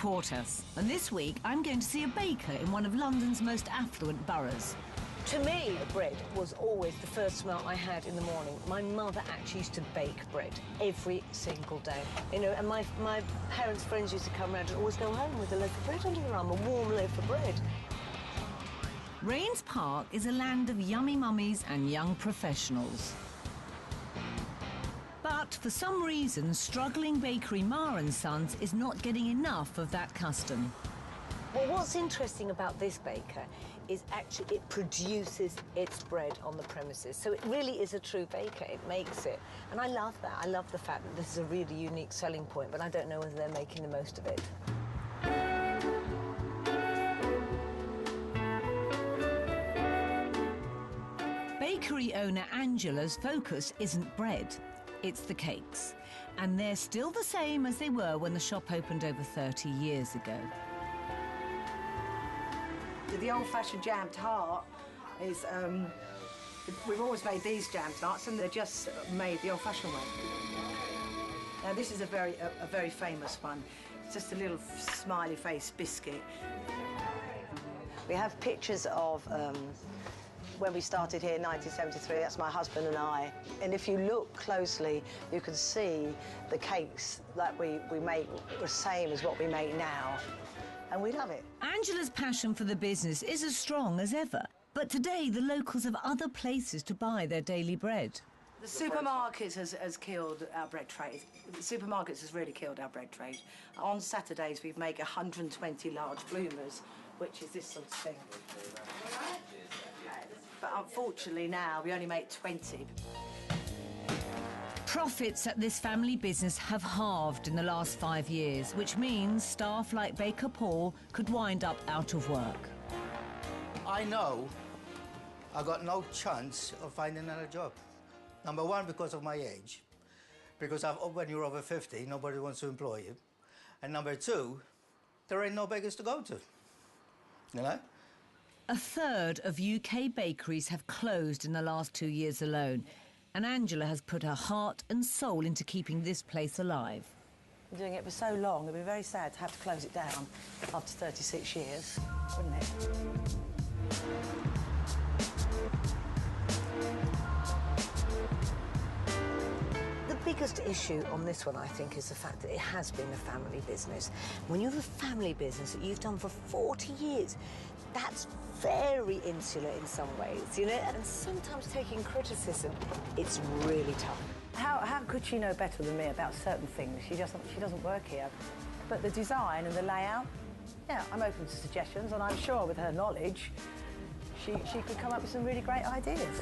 Portas, and this week I'm going to see a baker in one of London's most affluent boroughs. To me, bread was always the first smell I had in the morning. My mother actually used to bake bread every single day. You know, and my parents' friends used to come round and always go home with a loaf of bread under their arm, a warm loaf of bread. Raynes Park is a land of yummy mummies and young professionals. But for some reason, struggling bakery Ma & Sons is not getting enough of that custom. Well, what's interesting about this baker is actually it produces its bread on the premises. So it really is a true baker. It makes it. And I love that. I love the fact that this is a really unique selling point, but I don't know whether they're making the most of it. Bakery owner Angela's focus isn't bread. It's the cakes, and they're still the same as they were when the shop opened over 30 years ago. The old-fashioned jam tart is, we've always made these jam tarts, and they're just made the old-fashioned way. Now this is a very famous one. It's just a little smiley face biscuit. We have pictures of when we started here in 1973, that's my husband and I. And if you look closely, you can see the cakes that we make the same as what we make now. And we love it. Angela's passion for the business is as strong as ever. But today, the locals have other places to buy their daily bread. The supermarkets has killed our bread trade. The supermarkets has really killed our bread trade. On Saturdays, we make 120 large bloomers, which is this sort of thing. But unfortunately now, we only make 20. Profits at this family business have halved in the last 5 years, which means staff like Baker Paul could wind up out of work. I know I got no chance of finding another job. Number one, because of my age. Because when you're over 50, nobody wants to employ you. And number two, there ain't no bakers to go to, you know? A third of UK bakeries have closed in the last 2 years alone, and Angela has put her heart and soul into keeping this place alive. Been doing it for so long, it'd be very sad to have to close it down after 36 years, wouldn't it? The biggest issue on this one, I think, is the fact that it has been a family business. When you have a family business that you've done for 40 years, that's very insular in some ways, you know? And sometimes taking criticism, it's really tough. How could she know better than me about certain things? She doesn't work here. But the design and the layout, yeah, I'm open to suggestions, and I'm sure with her knowledge, she could come up with some really great ideas.